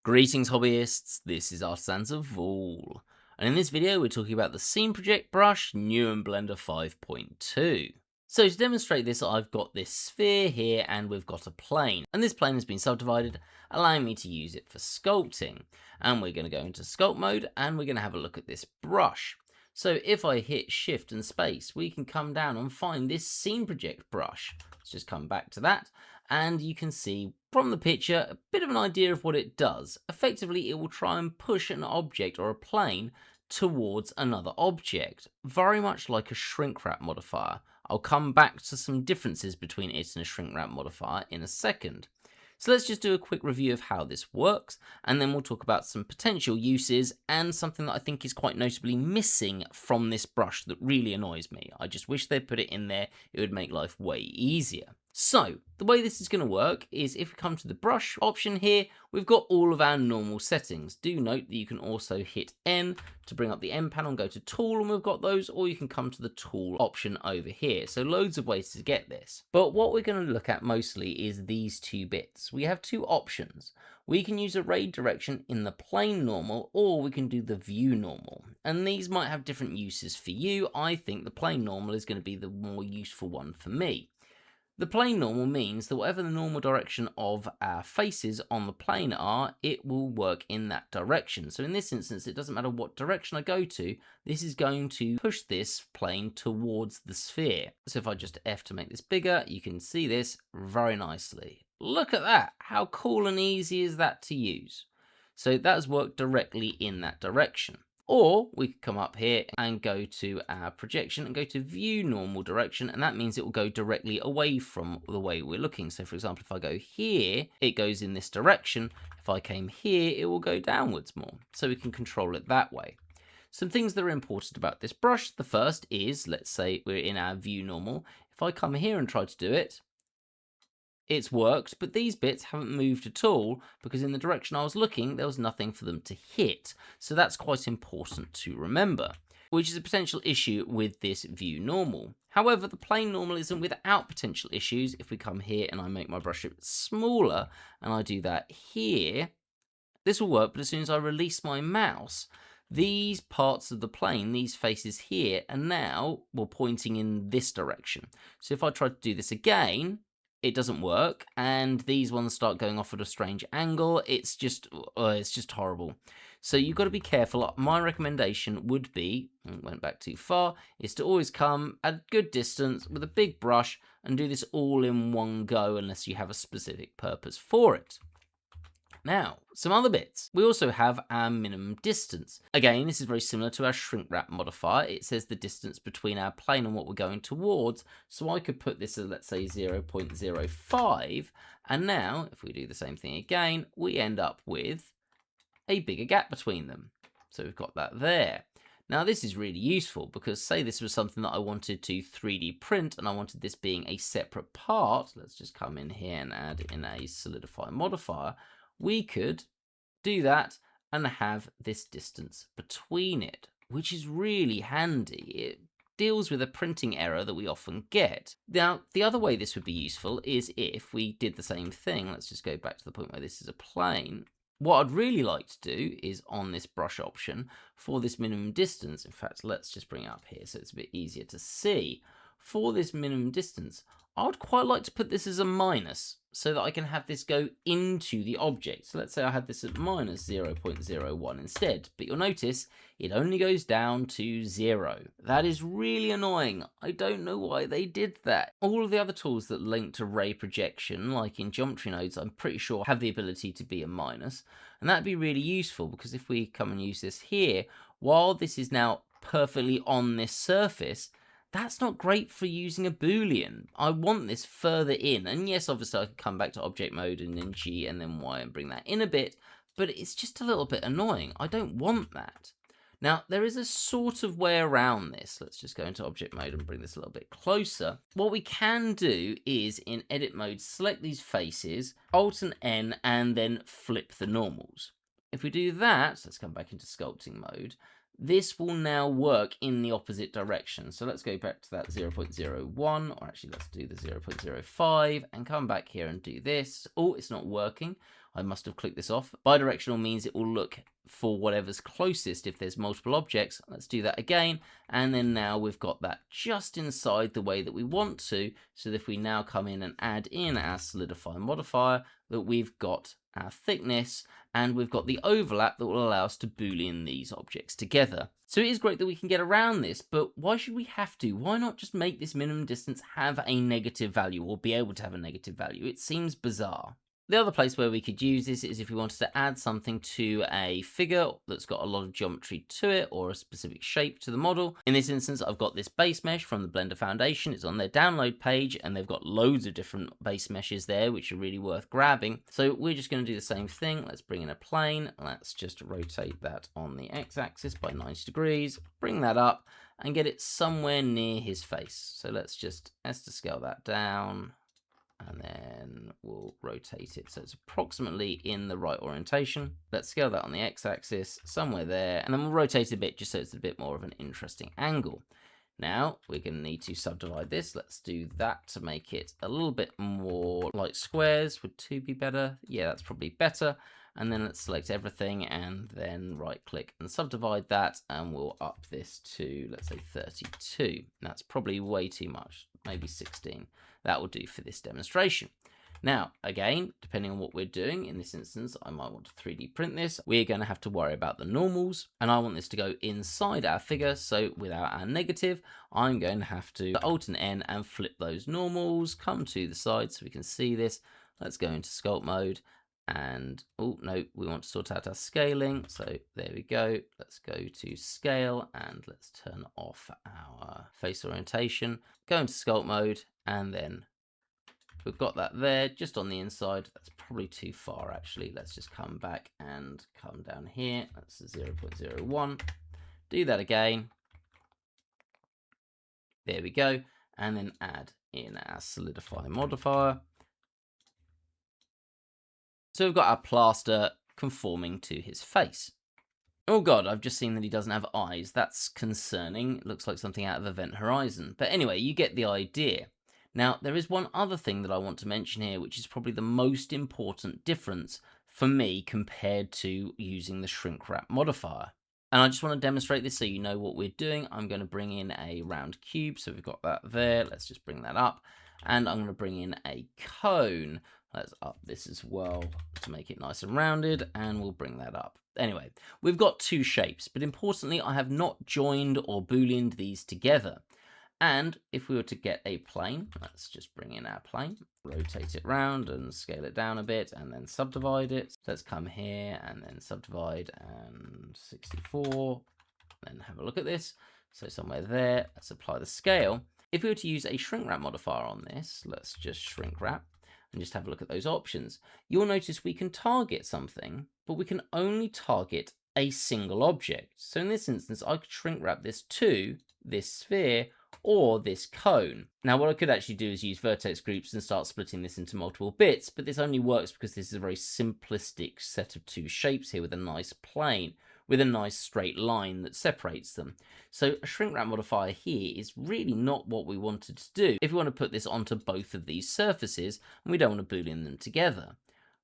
Greetings hobbyists, this is Artisans of All, and in this video we're talking about the Scene Project brush new in Blender 5.2. So to demonstrate this, I've got this sphere here and we've got a plane, and this plane has been subdivided, allowing me to use it for sculpting. And we're going to go into sculpt mode and we're going to have a look at this brush. So if I hit shift and space, we can come down and find this Scene Project brush. Let's just come back to that, and you can see from the picture a bit of an idea of what it does. Effectively, it will try and push an object or a plane towards another object, very much like a shrink wrap modifier. I'll come back to some differences between it and a shrink wrap modifier in a second. So let's just do a quick review of how this works, and then we'll talk about some potential uses and something that I think is quite notably missing from this brush that really annoys me. I just wish they'd put it in there, it would make life way easier. So, the way this is going to work is if we come to the brush option here, we've got all of our normal settings. Do note that you can also hit N to bring up the N panel and go to Tool, and we've got those, or you can come to the Tool option over here. So loads of ways to get this. But what we're going to look at mostly is these two bits. We have two options. We can use a ray direction in the plane normal, or we can do the view normal. And these might have different uses for you. I think the plane normal is going to be the more useful one for me. The plane normal means that whatever the normal direction of our faces on the plane are, it will work in that direction. So in this instance, it doesn't matter what direction I go to, this is going to push this plane towards the sphere. So if I just F to make this bigger, you can see this very nicely. Look at that! How cool and easy is that to use? So that has worked directly in that direction. Or we could come up here and go to our projection and go to view normal direction, and that means it will go directly away from the way we're looking. So for example, if I go here, it goes in this direction. If I came here, it will go downwards more. So we can control it that way. Some things that are important about this brush. The first is, let's say we're in our view normal. If I come here and try to do it, it's worked, but these bits haven't moved at all because in the direction I was looking, there was nothing for them to hit. So that's quite important to remember, which is a potential issue with this view normal. However, the plane normal isn't without potential issues. If we come here and I make my brush a bit smaller and I do that here, this will work, but as soon as I release my mouse, these parts of the plane, these faces here, are now pointing in this direction. So if I try to do this again, it doesn't work, and these ones start going off at a strange angle. It's just horrible. So you've got to be careful. My recommendation would be, went back too far, is to always come at a good distance with a big brush and do this all in one go unless you have a specific purpose for it. Now, some other bits. We also have our minimum distance. Again, this is very similar to our shrink wrap modifier. It says the distance between our plane and what we're going towards. So I could put this as, let's say, 0.05. And now, if we do the same thing again, we end up with a bigger gap between them. So we've got that there. Now this is really useful because say this was something that I wanted to 3D print and I wanted this being a separate part. Let's just come in here and add in a solidify modifier. We could do that and have this distance between it, which is really handy. It deals with a printing error that we often get. Now, the other way this would be useful is if we did the same thing. Let's just go back to the point where this is a plane. What I'd really like to do is on this brush option for this minimum distance. In fact, let's just bring it up here so it's a bit easier to see. For this minimum distance, I would quite like to put this as a minus so that I can have this go into the object. So let's say I had this at minus 0.01 instead, but you'll notice it only goes down to 0. That is really annoying. I don't know why they did that. All of the other tools that link to ray projection, like in geometry nodes, I'm pretty sure have the ability to be a minus. And that'd be really useful because if we come and use this here, while this is now perfectly on this surface, that's not great for using a boolean. I want this further in, and yes, obviously I could come back to object mode and then G and then Y and bring that in a bit, but it's just a little bit annoying. I don't want that. Now, there is a sort of way around this. Let's just go into object mode and bring this a little bit closer. What we can do is in edit mode, select these faces, Alt and N, and then flip the normals. If we do that, let's come back into sculpting mode. This will now work in the opposite direction. So let's go back to that 0.01, or actually let's do the 0.05 and come back here and do this. Oh, it's not working. I must have clicked this off. Bidirectional means it will look for whatever's closest if there's multiple objects. Let's do that again. And then now we've got that just inside the way that we want to. So that if we now come in and add in our solidify modifier, that we've got our thickness and we've got the overlap that will allow us to boolean these objects together. So it is great that we can get around this, but why should we have to? Why not just make this minimum distance have a negative value or be able to have a negative value? It seems bizarre. The other place where we could use this is if we wanted to add something to a figure that's got a lot of geometry to it or a specific shape to the model. In this instance, I've got this base mesh from the Blender Foundation. It's on their download page and they've got loads of different base meshes there, which are really worth grabbing. So we're just going to do the same thing. Let's bring in a plane. Let's just rotate that on the x-axis by 90 degrees, bring that up and get it somewhere near his face. So let's just scale that down. And then we'll rotate it so it's approximately in the right orientation. Let's scale that on the x-axis, somewhere there, and then we'll rotate it a bit just so it's a bit more of an interesting angle. Now, we're going to need to subdivide this. Let's do that to make it a little bit more like squares. Would 2 be better? Yeah, that's probably better. And then let's select everything and then right click and subdivide that, and we'll up this to, let's say 32. That's probably way too much, maybe 16. That will do for this demonstration. Now, again, depending on what we're doing, in this instance, I might want to 3D print this. We're going to have to worry about the normals, and I want this to go inside our figure. So without our negative, I'm going to have to Alt and N and flip those normals, come to the side so we can see this. Let's go into sculpt mode. And, oh, no, we want to sort out our scaling. So there we go. Let's go to scale and let's turn off our face orientation. Go into sculpt mode and then we've got that there just on the inside. That's probably too far, actually. Let's just come back and come down here. That's 0.01. Do that again. There we go. And then add in our solidify modifier. So we've got our plaster conforming to his face. Oh god, I've just seen that he doesn't have eyes. That's concerning. It looks like something out of Event Horizon. But anyway, you get the idea. Now, there is one other thing that I want to mention here, which is probably the most important difference for me compared to using the shrink wrap modifier. And I just want to demonstrate this so you know what we're doing. I'm going to bring in a round cube. So we've got that there. Let's just bring that up. And I'm going to bring in a cone. Let's up this as well to make it nice and rounded, and we'll bring that up. Anyway, we've got two shapes, but importantly, I have not joined or booleaned these together. And if we were to get a plane, let's just bring in our plane, rotate it round and scale it down a bit, and then subdivide it. So let's come here and then subdivide and 64, then have a look at this. So somewhere there, let's apply the scale. If we were to use a shrink wrap modifier on this, let's just shrink wrap and just have a look at those options. You'll notice we can target something, but we can only target a single object. So in this instance, I could shrink wrap this to this sphere or this cone. Now what I could actually do is use vertex groups and start splitting this into multiple bits, but this only works because this is a very simplistic set of two shapes here with a nice plane, with a nice straight line that separates them. So a shrink wrap modifier here is really not what we wanted to do if we want to put this onto both of these surfaces and we don't want to boolean them together.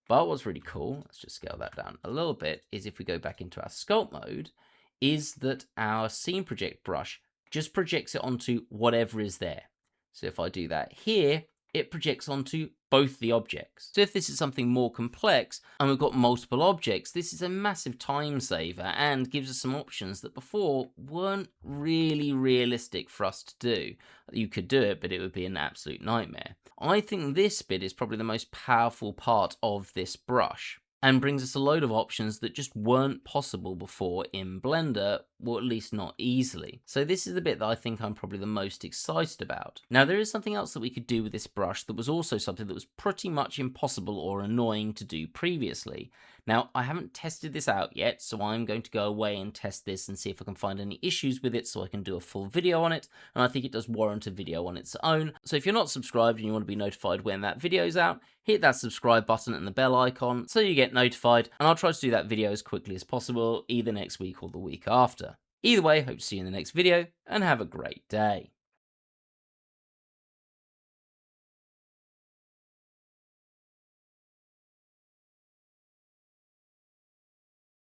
But what's really cool, let's just scale that down a little bit, is if we go back into our sculpt mode, is that our scene project brush just projects it onto whatever is there. So if I do that here, it projects onto both the objects. So if this is something more complex and we've got multiple objects, this is a massive time saver and gives us some options that before weren't really realistic for us to do. You could do it, but it would be an absolute nightmare. I think this bit is probably the most powerful part of this brush and brings us a load of options that just weren't possible before in Blender, or at least not easily. So this is the bit that I think I'm probably the most excited about. Now there is something else that we could do with this brush that was also something that was pretty much impossible or annoying to do previously. Now I haven't tested this out yet, so I'm going to go away and test this and see if I can find any issues with it so I can do a full video on it, and I think it does warrant a video on its own. So if you're not subscribed and you want to be notified when that video's out, hit that subscribe button and the bell icon so you get notified, and I'll try to do that video as quickly as possible, either next week or the week after. Either way, hope to see you in the next video, and have a great day.